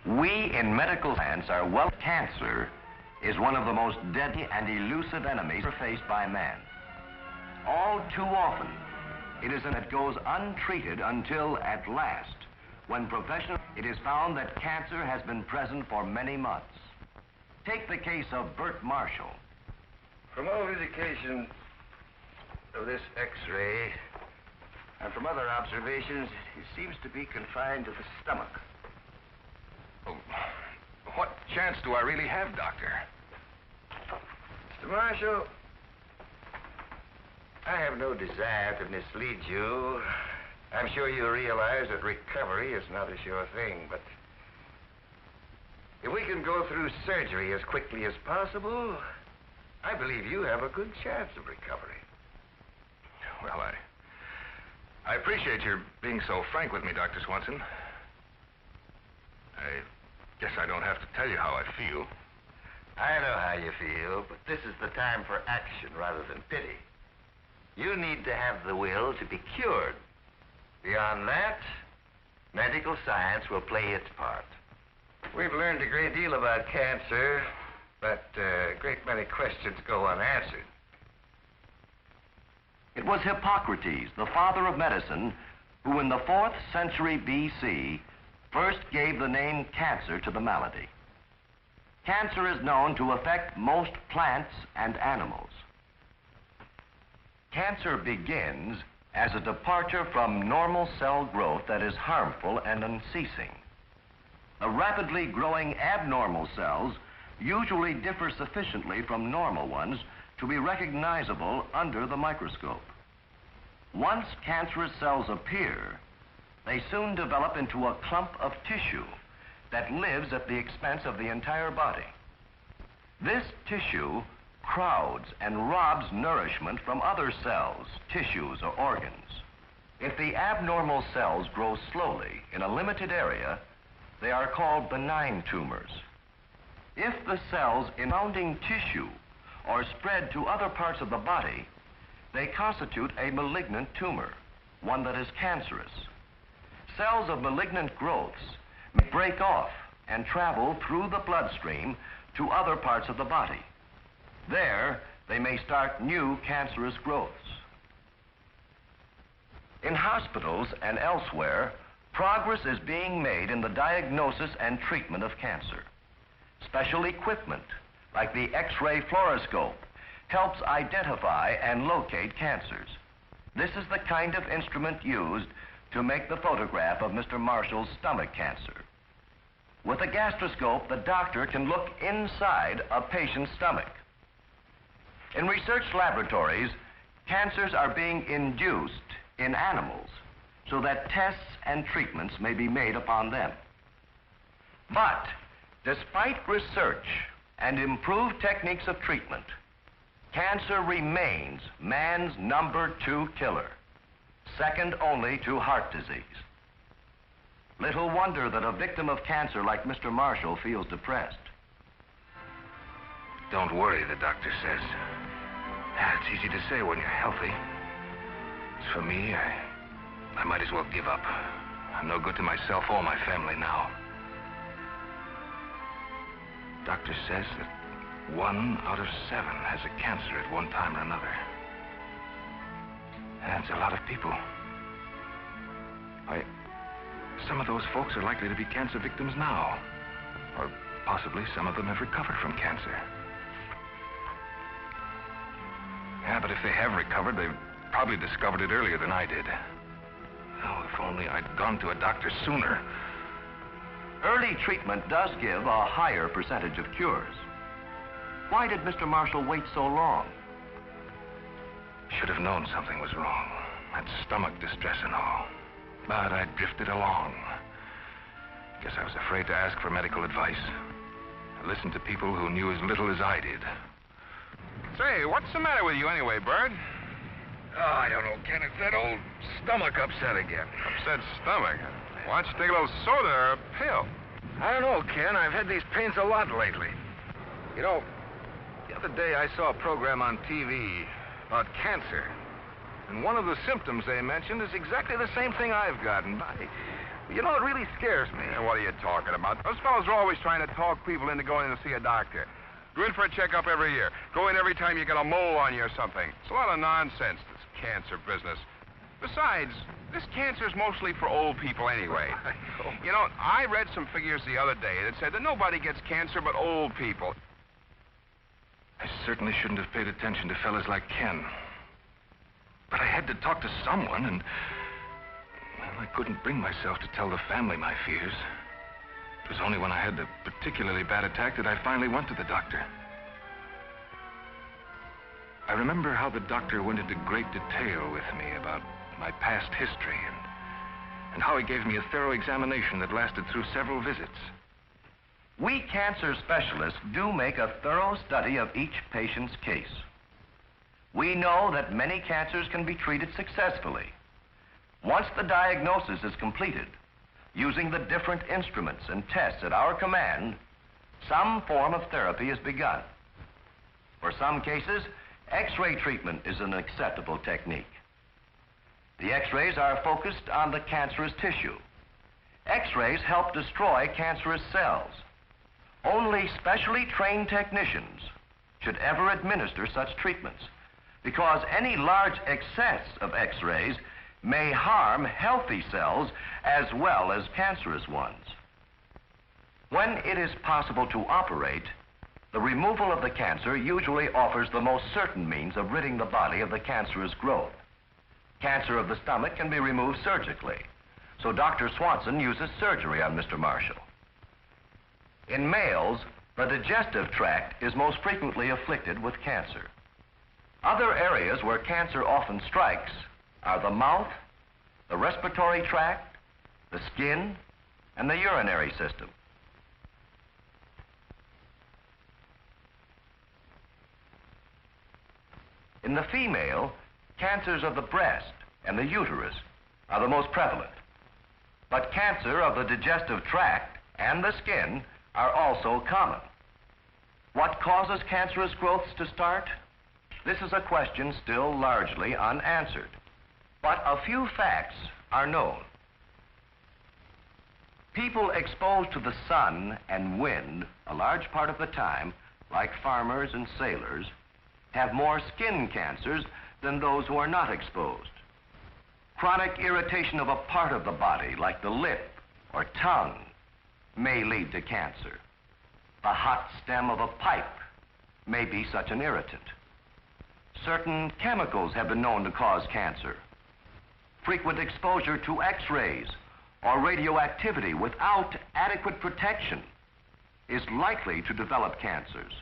We in medical science are well. Cancer is one of the most deadly and elusive enemies faced by man. All too often, it is that goes untreated until at last, when it is found that cancer has been present for many months. Take the case of Bert Marshall. From all indications of this X-ray and from other observations, it seems to be confined to the stomach. Oh, what chance do I really have, Doctor? Mr. Marshall, I have no desire to mislead you. I'm sure you realize that recovery is not a sure thing, but if we can go through surgery as quickly as possible, I believe you have a good chance of recovery. Well, I appreciate your being so frank with me, Dr. Swanson. I guess I don't have to tell you how I feel. I know how you feel, but this is the time for action rather than pity. You need to have the will to be cured. Beyond that, medical science will play its part. We've learned a great deal about cancer, but a great many questions go unanswered. It was Hippocrates, the father of medicine, who in the 4th century BC first gave the name cancer to the malady. Cancer is known to affect most plants and animals. Cancer begins as a departure from normal cell growth that is harmful and unceasing. The rapidly growing abnormal cells usually differ sufficiently from normal ones to be recognizable under the microscope. Once cancerous cells appear, they soon develop into a clump of tissue that lives at the expense of the entire body. This tissue crowds and robs nourishment from other cells, tissues, or organs. If the abnormal cells grow slowly in a limited area, they are called benign tumors. If the cells in surrounding tissue or spread to other parts of the body, they constitute a malignant tumor, one that is cancerous. Cells of malignant growths may break off and travel through the bloodstream to other parts of the body. There, they may start new cancerous growths. In hospitals and elsewhere, progress is being made in the diagnosis and treatment of cancer. Special equipment, like the X-ray fluoroscope, helps identify and locate cancers. This is the kind of instrument used to make the photograph of Mr. Marshall's stomach cancer. With a gastroscope, the doctor can look inside a patient's stomach. In research laboratories, cancers are being induced in animals so that tests and treatments may be made upon them. But despite research and improved techniques of treatment, cancer remains man's #2 killer, second only to heart disease. Little wonder that a victim of cancer like Mr. Marshall feels depressed. Don't worry, the doctor says. It's easy to say when you're healthy. As for me, I might as well give up. I'm no good to myself or my family now. Doctor says that 1 out of 7 has a cancer at one time or another. That's a lot of people. Some of those folks are likely to be cancer victims now. Or possibly some of them have recovered from cancer. Yeah, but if they have recovered, they've probably discovered it earlier than I did. Oh, if only I'd gone to a doctor sooner. Early treatment does give a higher percentage of cures. Why did Mr. Marshall wait so long? Should have known something was wrong. That stomach distress and all. But I drifted along. Guess I was afraid to ask for medical advice. I listened to people who knew as little as I did. Say, what's the matter with you anyway, Bird? Oh, I don't know, Ken. It's that old stomach upset again. Upset stomach? Why don't you take a little soda or a pill? I don't know, Ken. I've had these pains a lot lately. You know, the other day I saw a program on TV about cancer. And one of the symptoms they mentioned is exactly the same thing I've got. And You know, it really scares me. Yeah, what are you talking about? Those fellows are always trying to talk people into going in to see a doctor. Go in for a checkup every year. Go in every time you get a mole on you or something. It's a lot of nonsense, this cancer business. Besides, this cancer's mostly for old people anyway. You know, I read some figures the other day that said that nobody gets cancer but old people. I certainly shouldn't have paid attention to fellas like Ken. But I had to talk to someone, and well, I couldn't bring myself to tell the family my fears. It was only when I had the particularly bad attack that I finally went to the doctor. I remember how the doctor went into great detail with me about my past history and how he gave me a thorough examination that lasted through several visits. We cancer specialists do make a thorough study of each patient's case. We know that many cancers can be treated successfully. Once the diagnosis is completed, using the different instruments and tests at our command, some form of therapy is begun. For some cases, X-ray treatment is an acceptable technique. The X-rays are focused on the cancerous tissue. X-rays help destroy cancerous cells. Only specially trained technicians should ever administer such treatments, because any large excess of X-rays may harm healthy cells as well as cancerous ones. When it is possible to operate, the removal of the cancer usually offers the most certain means of ridding the body of the cancerous growth. Cancer of the stomach can be removed surgically, so Dr. Swanson uses surgery on Mr. Marshall. In males, the digestive tract is most frequently afflicted with cancer. Other areas where cancer often strikes are the mouth, the respiratory tract, the skin, and the urinary system. In the female, cancers of the breast and the uterus are the most prevalent. But cancer of the digestive tract and the skin are also common. What causes cancerous growths to start? This is a question still largely unanswered, but a few facts are known. People exposed to the sun and wind a large part of the time, like farmers and sailors, have more skin cancers than those who are not exposed. Chronic irritation of a part of the body, like the lip or tongue, may lead to cancer. The hot stem of a pipe may be such an irritant. Certain chemicals have been known to cause cancer. Frequent exposure to X-rays or radioactivity without adequate protection is likely to develop cancers.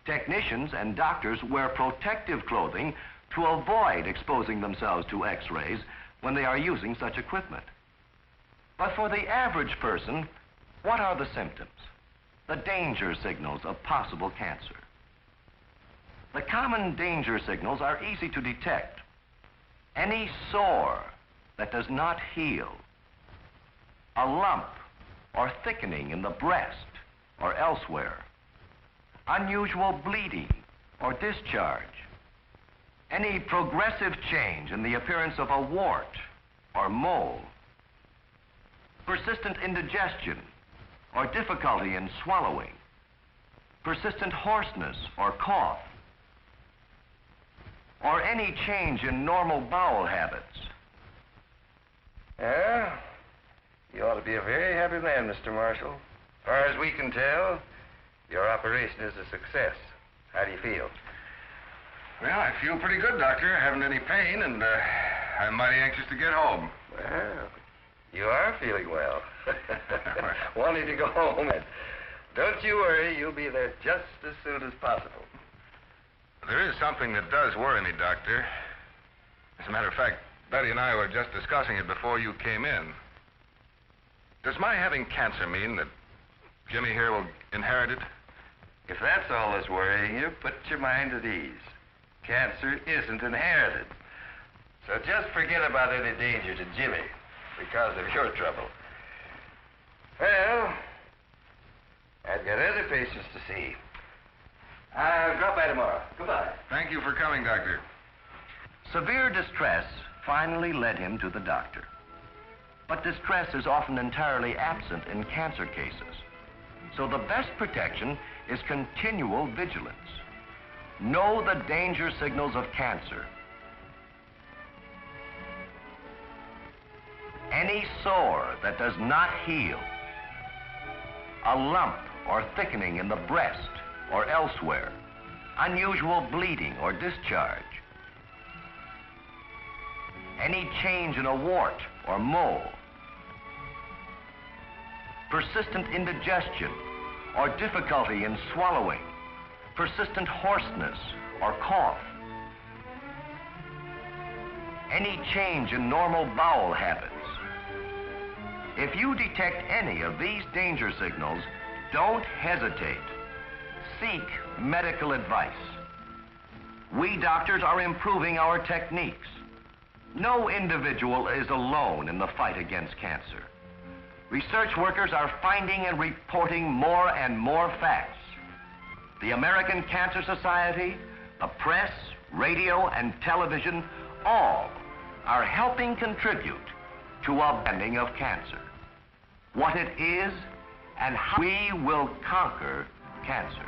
Technicians and doctors wear protective clothing to avoid exposing themselves to X-rays when they are using such equipment. But for the average person, what are the symptoms? The danger signals of possible cancer. The common danger signals are easy to detect. Any sore that does not heal, a lump or thickening in the breast or elsewhere, unusual bleeding or discharge, any progressive change in the appearance of a wart or mole, persistent indigestion or difficulty in swallowing, persistent hoarseness or cough, or any change in normal bowel habits. Yeah, you ought to be a very happy man, Mr. Marshall. As far as we can tell, your operation is a success. How do you feel? Well, I feel pretty good, Doctor. I haven't any pain, and I'm mighty anxious to get home. Well, you are feeling well. Wanting to go home. And don't you worry, you'll be there just as soon as possible. There is something that does worry me, Doctor. As a matter of fact, Betty and I were just discussing it before you came in. Does my having cancer mean that Jimmy here will inherit it? If that's all that's worrying you, put your mind at ease. Cancer isn't inherited. So just forget about any danger to Jimmy because of your trouble. Well, I've got other patients to see. I'll drop by tomorrow. Goodbye. Thank you for coming, Doctor. Severe distress finally led him to the doctor. but distress is often entirely absent in cancer cases. So the best protection is continual vigilance. Know the danger signals of cancer. Any sore that does not heal, a lump or thickening in the breast or elsewhere, unusual bleeding or discharge, any change in a wart or mole, persistent indigestion or difficulty in swallowing, persistent hoarseness or cough, any change in normal bowel habits. If you detect any of these danger signals, don't hesitate. Seek medical advice. We doctors are improving our techniques. No individual is alone in the fight against cancer. Research workers are finding and reporting more and more facts. The American Cancer Society, the press, radio, and television, all are helping contribute to a ending of cancer. What it is and how we will conquer cancer.